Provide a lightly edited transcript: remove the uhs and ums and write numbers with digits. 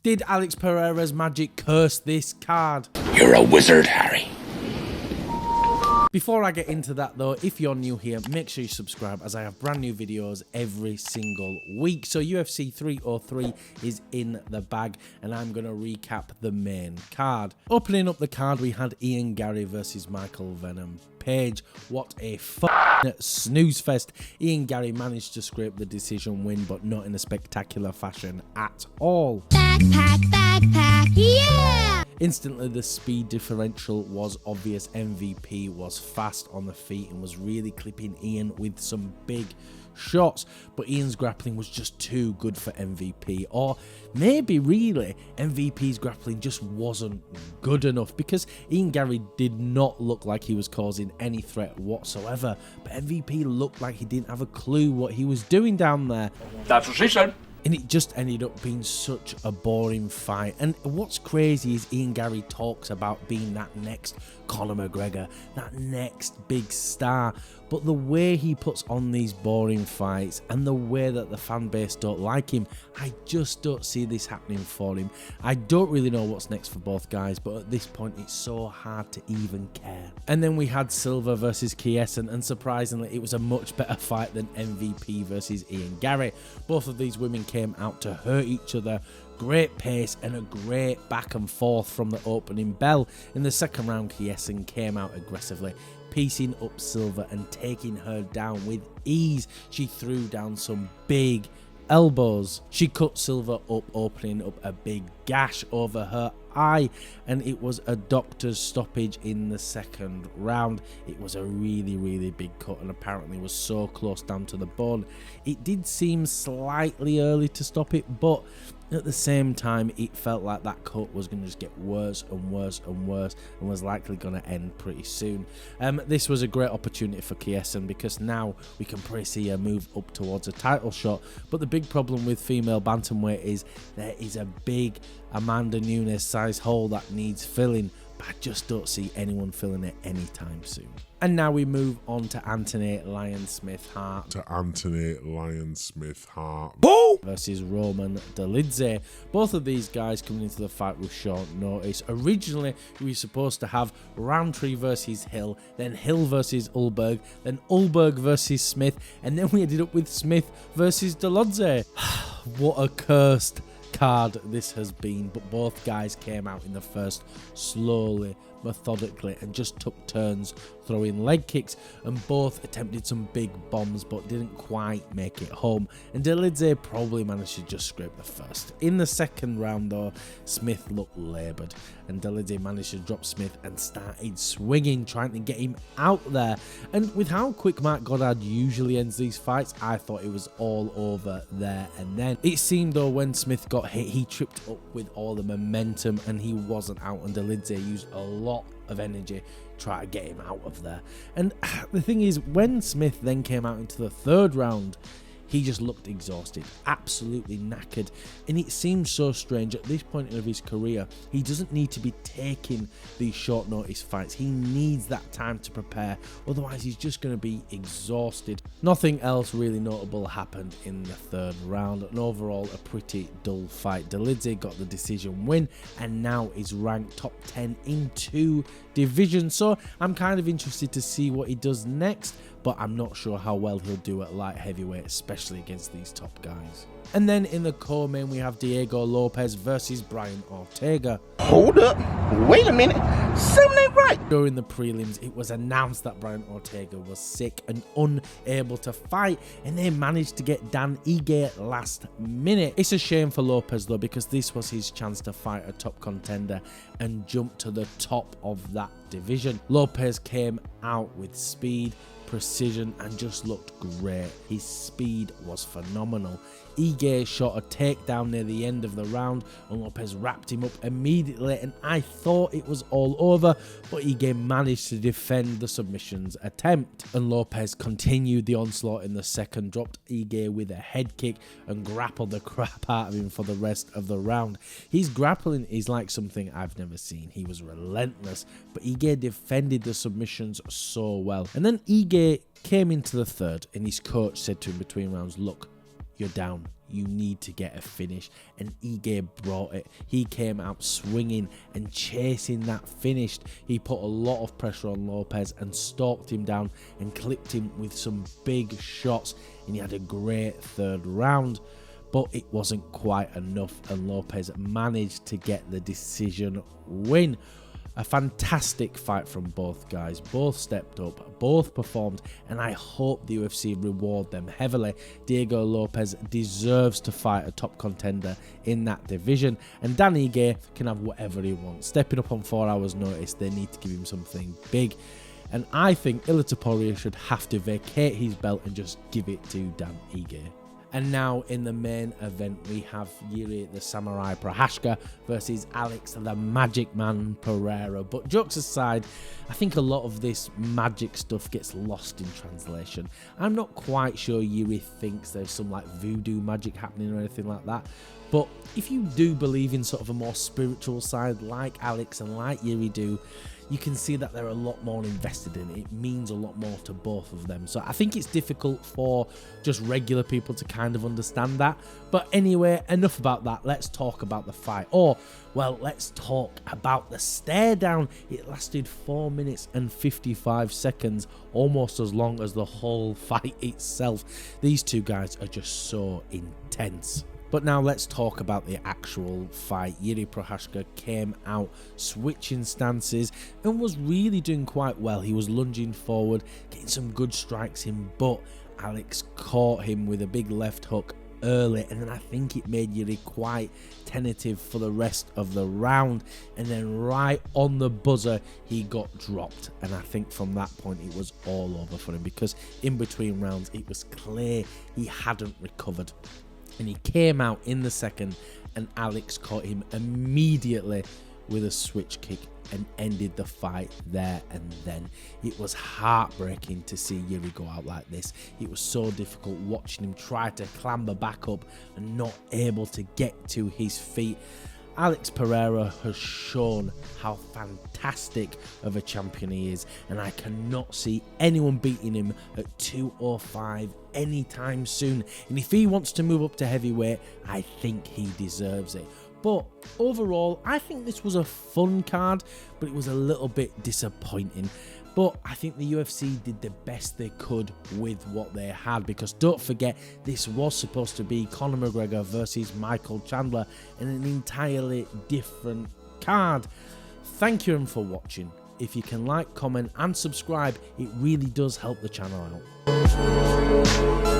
Did Alex Pereira's magic curse this card? You're a wizard, Harry. Before I get into that though, if you're new here, make sure you subscribe as I have brand new videos every single week. So UFC 303 is in the bag and I'm going to recap the main card. Opening up the card, we had Ian Garry versus Michael Venom Page. What a snooze fest. Ian Garry managed to scrape the decision win, but not in a spectacular fashion at all. Backpack, yeah! Instantly, the speed differential was obvious. MVP was fast on the feet and was really clipping Ian with some big shots, but Ian's grappling was just too good for MVP, or maybe really MVP's grappling just wasn't good enough, because Ian Garry did not look like he was causing any threat whatsoever, but MVP looked like he didn't have a clue what he was doing down there. That's what she said. And it just ended up being such a boring fight. And what's crazy is Ian Garry talks about being that next Conor McGregor, that next big star. But the way he puts on these boring fights and the way that the fan base don't like him, I just don't see this happening for him. I don't really know what's next for both guys, but at this point it's so hard to even care. And then we had Silva versus Chiesa, and surprisingly it was a much better fight than MVP versus Ian Garry. Both of these women came out to hurt each other. Great pace and a great back and forth from the opening bell. In the second round, Chiesa came out aggressively, piecing up Silva and taking her down with ease. She threw down some big elbows. She cut Silva up, opening up a big gash over her eye, and it was a doctor's stoppage in the second round. It was a really big cut and apparently was so close down to the bone. It did seem slightly early to stop it, but at the same time it felt like that cut was going to just get worse and worse and worse and was likely going to end pretty soon. This was a great opportunity for Chiesa because now we can probably see her move up towards a title shot, but the big problem with female bantamweight is there is a big Amanda Nunes size hole that needs filling, but I just don't see anyone filling it anytime soon. And now we move on to Anthony Lion-Smith Hart. Versus Roman Dolidze. Both of these guys coming into the fight with short notice. Originally, we were supposed to have Roundtree versus Hill, then Hill versus Ulberg, then Ulberg versus Smith, and then we ended up with Smith versus Dolidze. What a cursed card this has been, but both guys came out in the first slowly, methodically, and just took turns throwing leg kicks, and both attempted some big bombs but didn't quite make it home, and Dolidze probably managed to just scrape the first. In the second round though, Smith looked laboured and Dolidze managed to drop Smith and started swinging, trying to get him out there, and with how quick Mark Goddard usually ends these fights, I thought it was all over there and then. It seemed though when Smith got hit, he tripped up with all the momentum and he wasn't out, and Dolidze used a lot of energy try to get him out of there. And the thing is, when Smith then came out into the third round, he just looked exhausted, absolutely knackered, and it seems so strange at this point of his career. He doesn't need to be taking these short notice fights. He needs that time to prepare, otherwise he's just going to be exhausted. Nothing else really notable happened in the third round, and overall a pretty dull fight. Dolidze got the decision win and now is ranked top 10 in 2 divisions, so I'm kind of interested to see what he does next, but I'm not sure how well he'll do at light heavyweight, especially against these top guys. And then in the co-main, we have Diego Lopez versus Brian Ortega. Hold up. Wait a minute. Something ain't right. During the prelims, it was announced that Brian Ortega was sick and unable to fight, and they managed to get Dan Ige last minute. It's a shame for Lopez though, because this was his chance to fight a top contender and jump to the top of that division. Lopez came out with speed, precision, and just looked great. His speed was phenomenal. Ige shot a takedown near the end of the round and Lopez wrapped him up immediately, and I thought it was all over, but Ige managed to defend the submissions attempt, and Lopez continued the onslaught in the second, dropped Ige with a head kick and grappled the crap out of him for the rest of the round. His grappling is like something I've never seen. He was relentless, but Ige defended the submissions so well. And then Ige came into the third and his coach said to him between rounds, look, you're down. You need to get a finish. And Ige brought it. He came out swinging and chasing that finish. He put a lot of pressure on Lopez and stalked him down and clipped him with some big shots. And he had a great third round. But it wasn't quite enough, and Lopez managed to get the decision win. A fantastic fight from both guys. Both stepped up, both performed, and I hope the UFC reward them heavily. Diego Lopez deserves to fight a top contender in that division, and Dan Ige can have whatever he wants. Stepping up on 4 hours notice, they need to give him something big. And I think Ilia Topuria should have to vacate his belt and just give it to Dan Ige. And now in the main event, we have Jiri the Samurai Prochazka versus Alex the Magic Man Pereira. But jokes aside, I think a lot of this magic stuff gets lost in translation. I'm not quite sure Jiri thinks there's some like voodoo magic happening or anything like that. But if you do believe in sort of a more spiritual side like Alex and like Jiri do, you can see that they're a lot more invested in it. It means a lot more to both of them. So I think it's difficult for just regular people to kind of understand that. But anyway, enough about that. Let's talk about the fight. Or, well, let's talk about the stare down. It lasted 4 minutes and 55 seconds, almost as long as the whole fight itself. These two guys are just so intense. But now let's talk about the actual fight. Jiri Prochazka came out switching stances and was really doing quite well. He was lunging forward, getting some good strikes in, but Alex caught him with a big left hook early, and then I think it made Jiri quite tentative for the rest of the round, and then right on the buzzer he got dropped, and I think from that point it was all over for him, because in between rounds it was clear he hadn't recovered. And he came out in the second, and Alex caught him immediately with a switch kick and ended the fight there and then. It was heartbreaking to see Jiri go out like this. It was so difficult watching him try to clamber back up and not able to get to his feet. Alex Pereira has shown how fantastic of a champion he is, and I cannot see anyone beating him at 205 anytime soon. And if he wants to move up to heavyweight, I think he deserves it. But overall, I think this was a fun card, but it was a little bit disappointing. But I think the UFC did the best they could with what they had, because don't forget, this was supposed to be Conor McGregor versus Michael Chandler in an entirely different card. Thank you for watching. If you can like, comment and subscribe, it really does help the channel out.